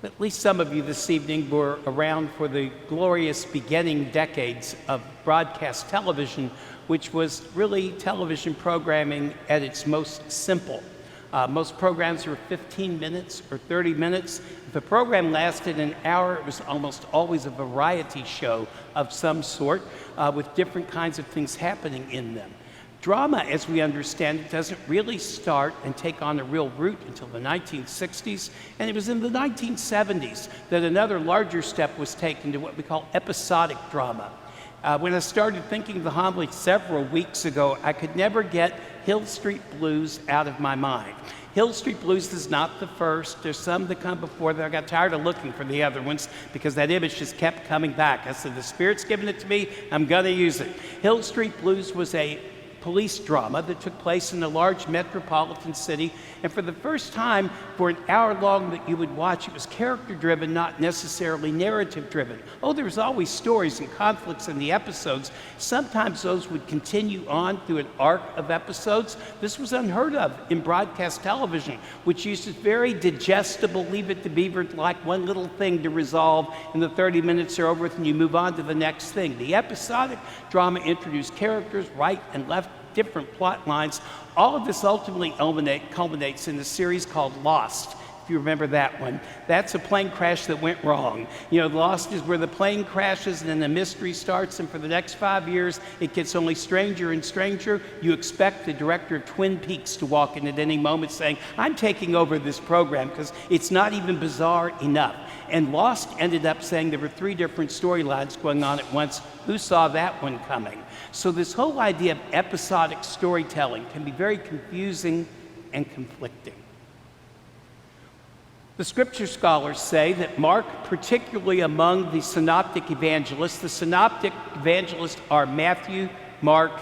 At least some of you this evening were around for the glorious beginning decades of broadcast television, which was really television programming at its most simple. Most programs were 15 minutes or 30 minutes. If a program lasted an hour, it was almost always a variety show of some sort with different kinds of things happening in them. Drama, as we understand it, doesn't really start and take on a real root until the 1960s, and it was in the 1970s that another larger step was taken to what we call episodic drama. When I started thinking of the homily several weeks ago, I could never get Hill Street Blues out of my mind. Hill Street Blues is not the first. There's some that come before that. I got tired of looking for the other ones because that image just kept coming back. I said, the Spirit's given it to me, I'm gonna use it. Hill Street Blues was a police drama that took place in a large metropolitan city, and for the first time, for an hour long that you would watch, it was character-driven, not necessarily narrative-driven. Oh, there was always stories and conflicts in the episodes. Sometimes those would continue on through an arc of episodes. This was unheard of in broadcast television, which used a very digestible, leave it to beaver, like one little thing to resolve, and the 30 minutes are over with and you move on to the next thing. The episodic drama introduced characters, right and left, different plot lines. All of this ultimately culminates in a series called Lost. If you remember that one, that's a plane crash that went wrong. You know, Lost is where the plane crashes and then the mystery starts, and for the next 5 years, it gets only stranger and stranger. You expect the director of Twin Peaks to walk in at any moment saying, I'm taking over this program, because it's not even bizarre enough. And Lost ended up saying there were 3 different storylines going on at once. Who saw that one coming? So this whole idea of episodic storytelling can be very confusing and conflicting. The scripture scholars say that Mark, particularly among the synoptic evangelists, the synoptic evangelists are Matthew, Mark,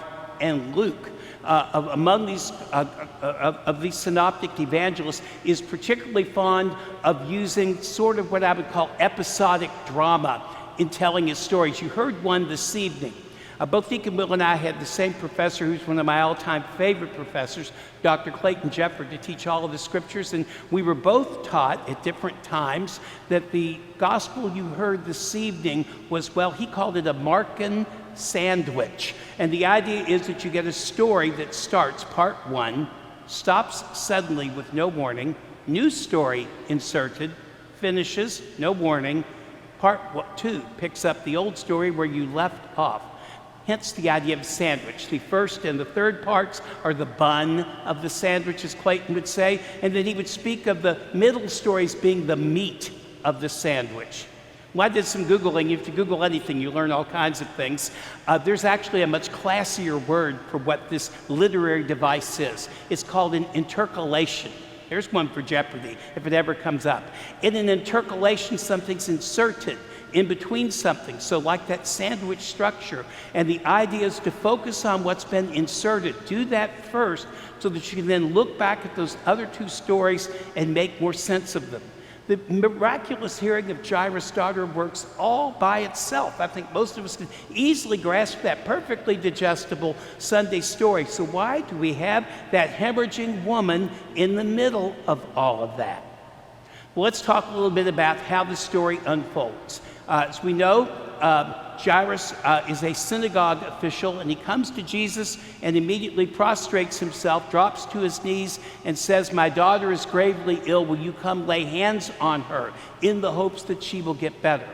and Luke. Among these of these synoptic evangelists is particularly fond of using sort of what I would call episodic drama in telling his stories. You heard one this evening. Both Deacon Will and I had the same professor who's one of my all-time favorite professors, Dr. Clayton Jefford, to teach all of the scriptures, and we were both taught at different times that the gospel you heard this evening was, well, he called it a Markan sandwich. And the idea is that you get a story that starts, part 1, stops suddenly with no warning, new story inserted, finishes, no warning, part 2 picks up the old story where you left off. Hence the idea of sandwich. The first and the third parts are the bun of the sandwich, as Clayton would say, and then he would speak of the middle stories being the meat of the sandwich. Well, I did some Googling. If you Google anything, you learn all kinds of things. There's actually a much classier word for what this literary device is. It's called an intercalation. There's one for Jeopardy, if it ever comes up. In an intercalation, something's inserted in between something, so like that sandwich structure. And the idea is to focus on what's been inserted. Do that first so that you can then look back at those other 2 stories and make more sense of them. The miraculous hearing of Jairus' daughter works all by itself. I think most of us can easily grasp that perfectly digestible Sunday story. So why do we have that hemorrhaging woman in the middle of all of that? Well, let's talk a little bit about how the story unfolds. As we know, Jairus is a synagogue official, and he comes to Jesus and immediately prostrates himself, drops to his knees, and says, my daughter is gravely ill. Will you come lay hands on her in the hopes that she will get better?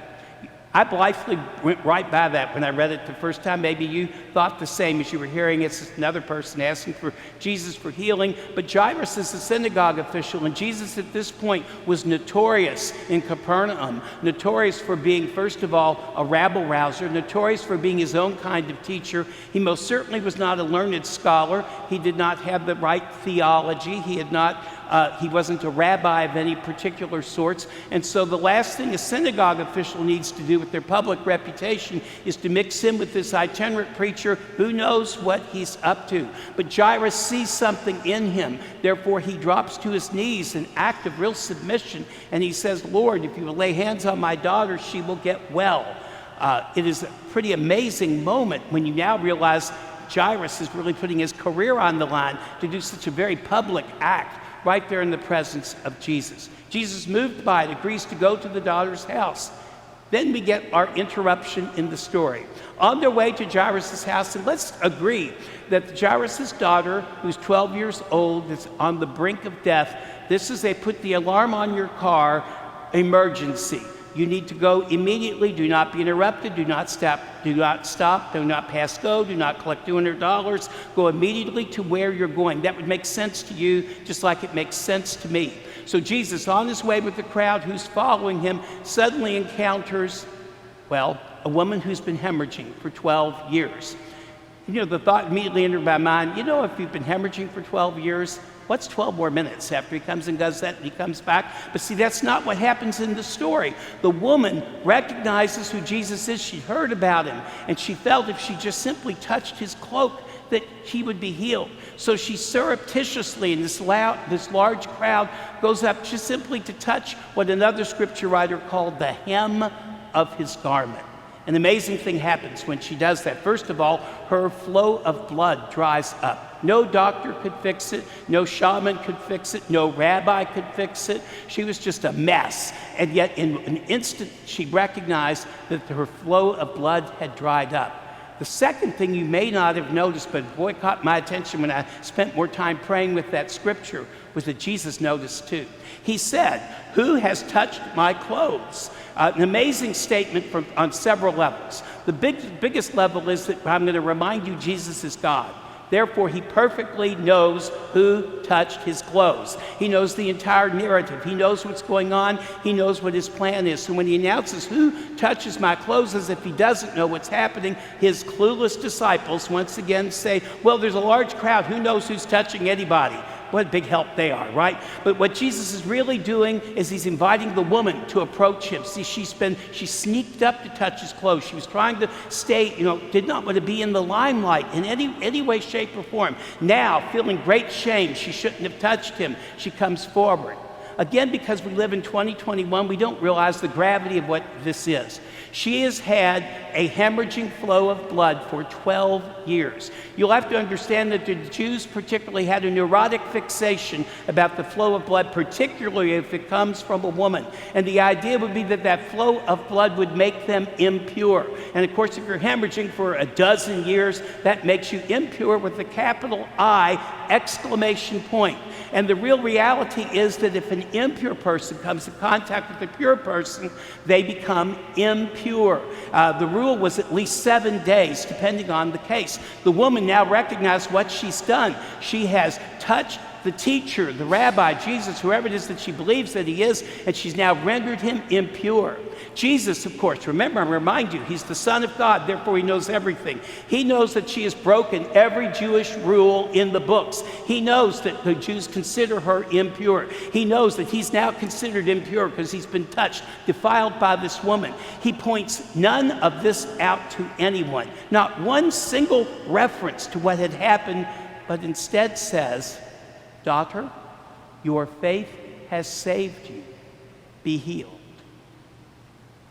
I blithely went right by that when I read it the first time. Maybe you thought the same as you were hearing it's another person asking for Jesus for healing. But Jairus is a synagogue official, and Jesus at this point was notorious in Capernaum, notorious for being, first of all, a rabble-rouser, notorious for being his own kind of teacher. He most certainly was not a learned scholar. He did not have the right theology. He wasn't a rabbi of any particular sorts. And so the last thing a synagogue official needs to do with their public reputation is to mix in with this itinerant preacher who knows what he's up to. But Jairus sees something in him. Therefore, he drops to his knees, an act of real submission, and he says, Lord, if you will lay hands on my daughter, she will get well. It is a pretty amazing moment when you now realize Jairus is really putting his career on the line to do such a very public act right there in the presence of Jesus. Jesus moved by and agrees to go to the daughter's house. Then we get our interruption in the story. On their way to Jairus' house, and let's agree that Jairus' daughter, who's 12 years old, is on the brink of death. This is, they put the alarm on your car, emergency. You need to go immediately. Do not be interrupted. Do not stop. Do not pass go. Do not collect $200. Go immediately to where you're going. That would make sense to you, just like it makes sense to me. So Jesus, on his way with the crowd who's following him, suddenly encounters, well, a woman who's been hemorrhaging for 12 years. You know, the thought immediately entered my mind, you know, if you've been hemorrhaging for 12 years, what's 12 more minutes after he comes and does that and he comes back? But see, that's not what happens in the story. The woman recognizes who Jesus is. She heard about him, and she felt if she just simply touched his cloak, that he would be healed. So she surreptitiously, in this large crowd, goes up just simply to touch what another scripture writer called the hem of his garment. An amazing thing happens when she does that. First of all, her flow of blood dries up. No doctor could fix it. No shaman could fix it. No rabbi could fix it. She was just a mess. And yet in an instant, she recognized that her flow of blood had dried up. The second thing you may not have noticed, but boy, caught my attention when I spent more time praying with that scripture, was that Jesus noticed too. He said, "Who has touched my clothes?" An amazing statement on several levels. The biggest level is that I'm going to remind you Jesus is God. Therefore, he perfectly knows who touched his clothes. He knows the entire narrative. He knows what's going on. He knows what his plan is. So when he announces who touches my clothes, as if he doesn't know what's happening, his clueless disciples once again say, well, there's a large crowd. Who knows who's touching anybody? What a big help they are, right? But what Jesus is really doing is he's inviting the woman to approach him. See, she sneaked up to touch his clothes. She was trying to stay, did not want to be in the limelight in any way, shape, or form. Now, feeling great shame, she shouldn't have touched him. She comes forward. Again, because we live in 2021, we don't realize the gravity of what this is. She has had a hemorrhaging flow of blood for 12 years. You'll have to understand that the Jews particularly had a neurotic fixation about the flow of blood, particularly if it comes from a woman. And the idea would be that that flow of blood would make them impure. And of course, if you're hemorrhaging for a dozen years, that makes you impure with a capital I, exclamation point. And the real reality is that if an impure person comes in contact with a pure person, they become impure. The rule was at least 7 days, depending on the case. The woman now recognized what she's done. She has touched the teacher, the rabbi, Jesus, whoever it is that she believes that he is, and she's now rendered him impure. Jesus, of course, remember, I remind you, he's the Son of God, therefore he knows everything. He knows that she has broken every Jewish rule in the books. He knows that the Jews consider her impure. He knows that he's now considered impure because he's been touched, defiled by this woman. He points none of this out to anyone, not one single reference to what had happened, but instead says, "Daughter, your faith has saved you. Be healed."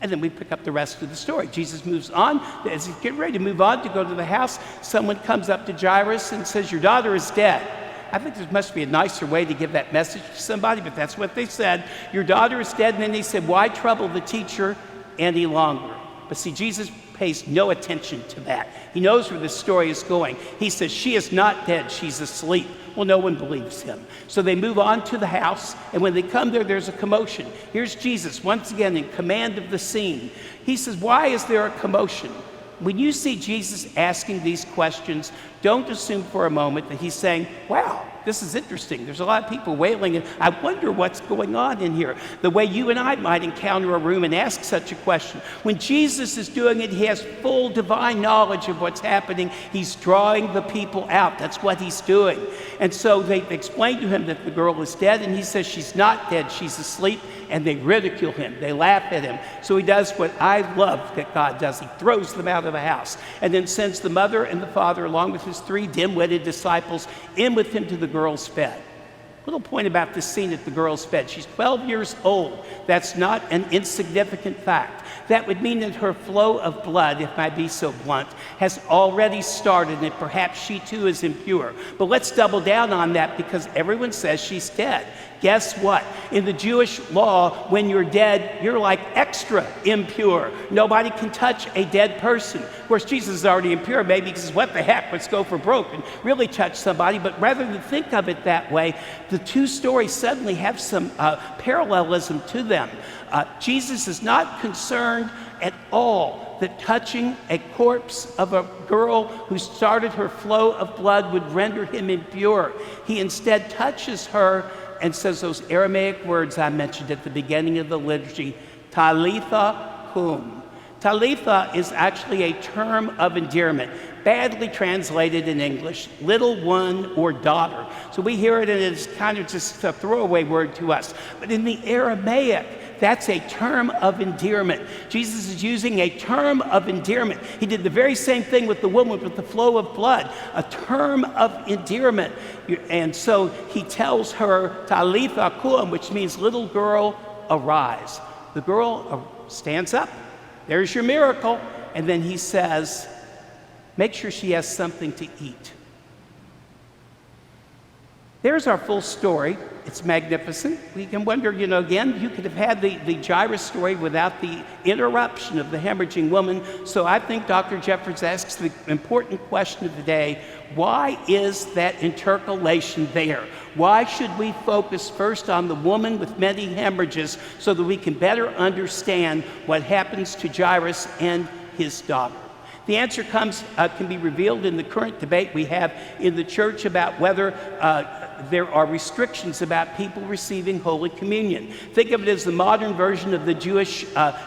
And then we pick up the rest of the story. Jesus moves on. As he's getting ready to move on to go to the house, someone comes up to Jairus and says, "Your daughter is dead." I think there must be a nicer way to give that message to somebody, but that's what they said. "Your daughter is dead." And then they said, "Why trouble the teacher any longer?" But see, Jesus pays no attention to that. He knows where this story is going. He says, "She is not dead, she's asleep." Well, no one believes him. So they move on to the house, and when they come there, there's a commotion. Here's Jesus, once again in command of the scene. He says, "Why is there a commotion?" When you see Jesus asking these questions, don't assume for a moment that he's saying, "Wow, this is interesting. There's a lot of people wailing, and I wonder what's going on in here." The way you and I might encounter a room and ask such a question. When Jesus is doing it, he has full divine knowledge of what's happening. He's drawing the people out. That's what he's doing. And so they explain to him that the girl is dead, and he says she's not dead, she's asleep, and they ridicule him. They laugh at him. So he does what I love that God does. He throws them out of the house and then sends the mother and the father, along with his 3 dim-witted disciples, in with him to the girl's bed. Little point about this scene at the girl's bed. She's 12 years old. That's not an insignificant fact. That would mean that her flow of blood, if I be so blunt, has already started, and perhaps she too is impure. But let's double down on that, because everyone says she's dead. Guess what? In the Jewish law, when you're dead, you're like extra impure. Nobody can touch a dead person. Of course, Jesus is already impure. Maybe he says, what the heck, let's go for broke and really touch somebody. But rather than think of it that way, the two stories suddenly have some parallelism to them. Jesus is not concerned at all that touching a corpse of a girl who started her flow of blood would render him impure. He instead touches her and says those Aramaic words I mentioned at the beginning of the liturgy, Talitha cum. Talitha is actually a term of endearment, badly translated in English, little one or daughter. So we hear it and it's kind of just a throwaway word to us. But in the Aramaic, that's a term of endearment. Jesus is using a term of endearment. He did the very same thing with the woman with the flow of blood, a term of endearment. And so he tells her, Talitha cum, which means little girl, arise. The girl stands up. There's your miracle. And then he says, make sure she has something to eat. There's our full story. It's magnificent. We can wonder, again, you could have had the Jairus story without the interruption of the hemorrhaging woman. So I think Dr. Jeffers asks the important question of the day, why is that intercalation there? Why should we focus first on the woman with many hemorrhages so that we can better understand what happens to Jairus and his daughter? The answer can be revealed in the current debate we have in the church about whether there are restrictions about people receiving Holy Communion. Think of it as the modern version of the Jewish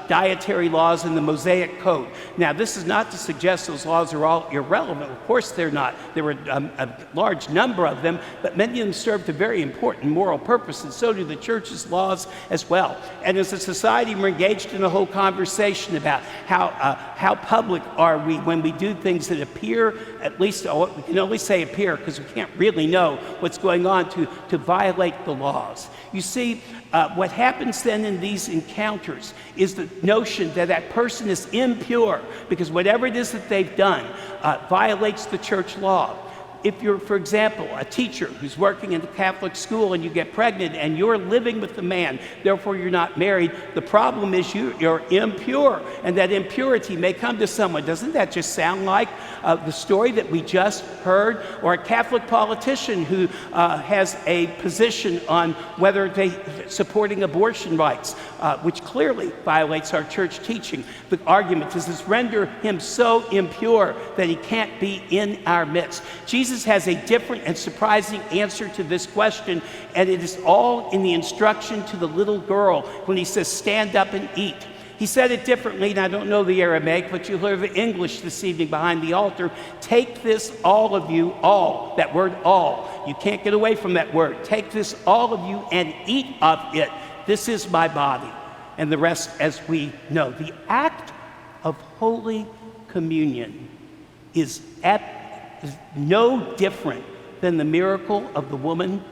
dietary laws in the Mosaic Code. Now, this is not to suggest those laws are all irrelevant. Of course they're not. There were a large number of them, but many of them served a very important moral purpose, and so do the church's laws as well. And as a society, we're engaged in a whole conversation about how public are we when we do things that appear, at least we can only say appear because we can't really know what's going on, to violate the laws. You see, what happens then in these encounters is the notion that that person is impure because whatever it is that they've done violates the church law. If you're, for example, a teacher who's working in the Catholic school and you get pregnant and you're living with a man, therefore you're not married, the problem is you're impure, and that impurity may come to someone. Doesn't that just sound like the story that we just heard? Or a Catholic politician who has a position on whether supporting abortion rights, which clearly violates our church teaching. The argument is this: render him so impure that he can't be in our midst. Jesus has a different and surprising answer to this question, and it is all in the instruction to the little girl when he says, stand up and eat. He said it differently, and I don't know the Aramaic, but you'll hear the English this evening behind the altar. Take this, all of you, all, that word all. You can't get away from that word. Take this, all of you, and eat of it. This is my body. And the rest, as we know. The act of Holy Communion is no different than the miracle of the woman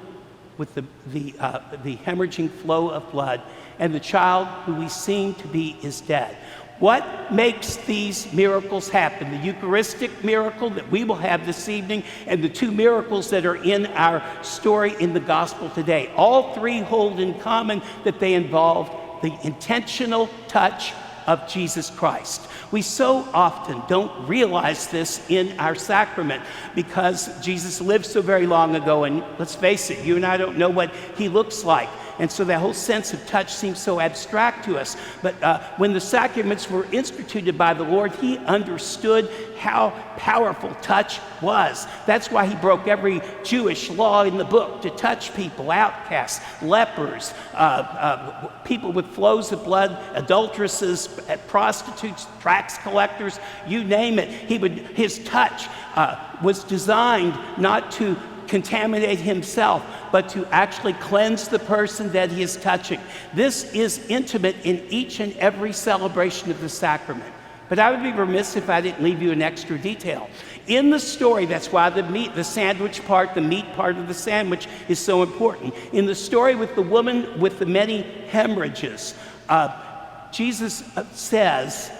with the hemorrhaging flow of blood and the child who we seem to be is dead. What makes these miracles happen? The Eucharistic miracle that we will have this evening and the two miracles that are in our story in the gospel today. All three hold in common that they involve the intentional touch of Jesus Christ. We so often don't realize this in our sacrament because Jesus lived so very long ago, and let's face it, you and I don't know what he looks like. And so that whole sense of touch seems so abstract to us. But when the sacraments were instituted by the Lord, he understood how powerful touch was. That's why he broke every Jewish law in the book to touch people, outcasts, lepers, people with flows of blood, adulteresses, prostitutes, tax collectors, you name it. His touch was designed not to contaminate himself, but to actually cleanse the person that he is touching. This is intimate in each and every celebration of the sacrament. But I would be remiss if I didn't leave you an extra detail. In the story, that's why the sandwich part, the meat part of the sandwich is so important. In the story with the woman with the many hemorrhages, Jesus says,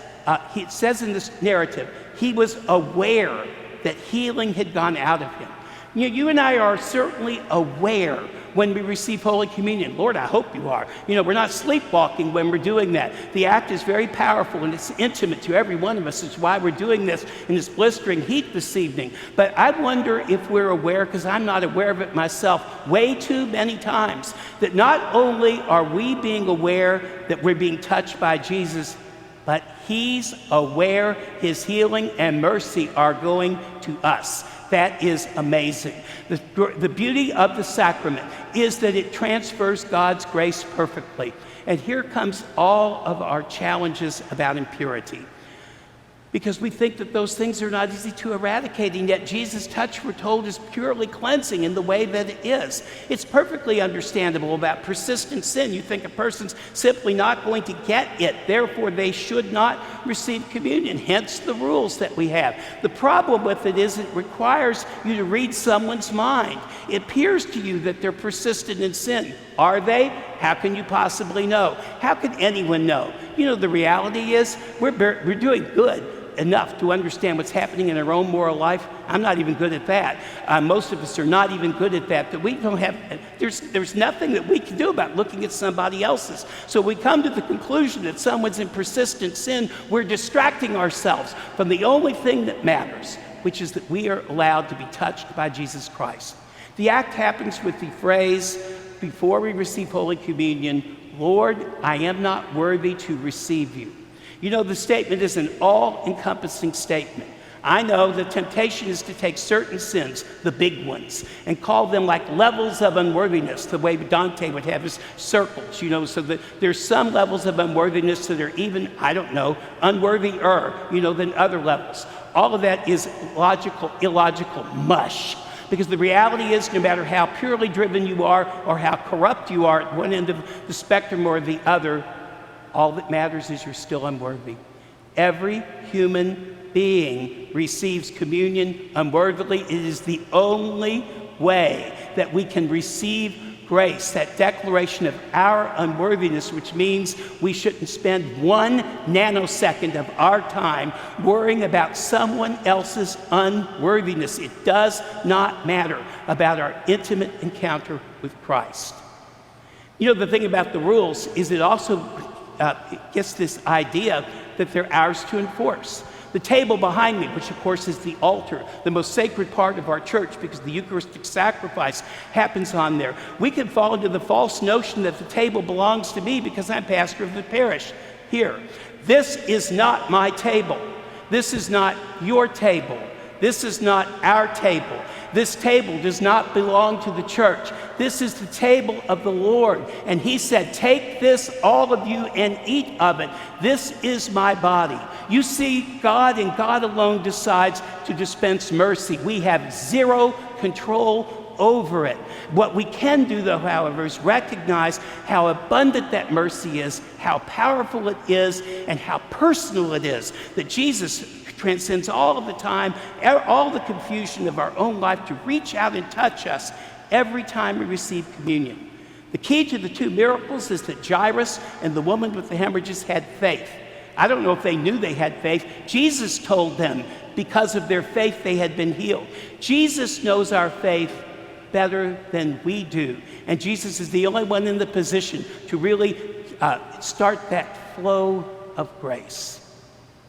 he says in this narrative, he was aware that healing had gone out of him. You and I are certainly aware when we receive Holy Communion. Lord, I hope you are. We're not sleepwalking when we're doing that. The act is very powerful and it's intimate to every one of us. It's why we're doing this in this blistering heat this evening. But I wonder if we're aware, because I'm not aware of it myself, way too many times, that not only are we being aware that we're being touched by Jesus, but he's aware his healing and mercy are going to us. That is amazing. The beauty of the sacrament is that it transfers God's grace perfectly. And here comes all of our challenges about impurity. Because we think that those things are not easy to eradicate, and yet Jesus' touch, we're told, is purely cleansing in the way that it is. It's perfectly understandable about persistent sin. You think a person's simply not going to get it, therefore they should not receive communion, hence the rules that we have. The problem with it is it requires you to read someone's mind. It appears to you that they're persistent in sin. Are they? How can you possibly know? How can anyone know? The reality is we're doing good enough to understand what's happening in our own moral life. I'm not even good at that. Most of us are not even good at that. That we don't have. There's nothing that we can do about looking at somebody else's. So we come to the conclusion that someone's in persistent sin. We're distracting ourselves from the only thing that matters, which is that we are allowed to be touched by Jesus Christ. The act happens with the phrase, before we receive Holy Communion, Lord, I am not worthy to receive you. The statement is an all-encompassing statement. I know the temptation is to take certain sins, the big ones, and call them like levels of unworthiness, the way Dante would have his circles, so that there's some levels of unworthiness that are even, unworthier, than other levels. All of that is illogical mush. Because the reality is, no matter how purely driven you are or how corrupt you are at one end of the spectrum or the other, all that matters is you're still unworthy. Every human being receives communion unworthily. It is the only way that we can receive grace, that declaration of our unworthiness, which means we shouldn't spend 1 nanosecond of our time worrying about someone else's unworthiness. It does not matter about our intimate encounter with Christ. The thing about the rules is it also gets this idea that they're ours to enforce. The table behind me, which of course is the altar, the most sacred part of our church because the Eucharistic sacrifice happens on there. We can fall into the false notion that the table belongs to me because I'm pastor of the parish here. This is not my table. This is not your table. This is not our table. This table does not belong to the church. This is the table of the Lord. And he said, take this, all of you, and eat of it. This is my body. You see, God and God alone decides to dispense mercy. We have zero control over it. What we can do, though, however, is recognize how abundant that mercy is, how powerful it is, and how personal it is, that Jesus transcends all of the time, all the confusion of our own life to reach out and touch us every time we receive communion. The key to the 2 miracles is that Jairus and the woman with the hemorrhages had faith. I don't know if they knew they had faith. Jesus told them because of their faith they had been healed. Jesus knows our faith better than we do. And Jesus is the only one in the position to really start that flow of grace.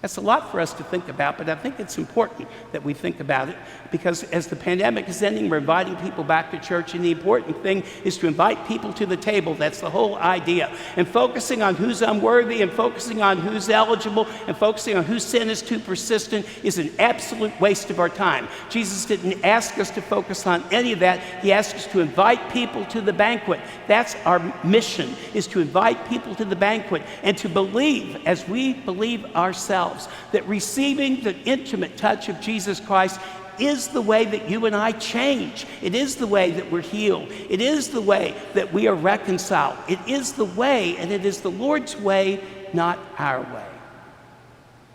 That's a lot for us to think about, but I think it's important that we think about it because as the pandemic is ending, we're inviting people back to church, and the important thing is to invite people to the table. That's the whole idea. And focusing on who's unworthy and focusing on who's eligible and focusing on whose sin is too persistent is an absolute waste of our time. Jesus didn't ask us to focus on any of that. He asked us to invite people to the banquet. That's our mission, is to invite people to the banquet and to believe, as we believe ourselves, that receiving the intimate touch of Jesus Christ is the way that you and I change. It is the way that we're healed. It is the way that we are reconciled. It is the way, and it is the Lord's way, not our way.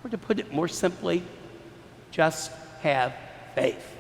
Or to put it more simply, just have faith.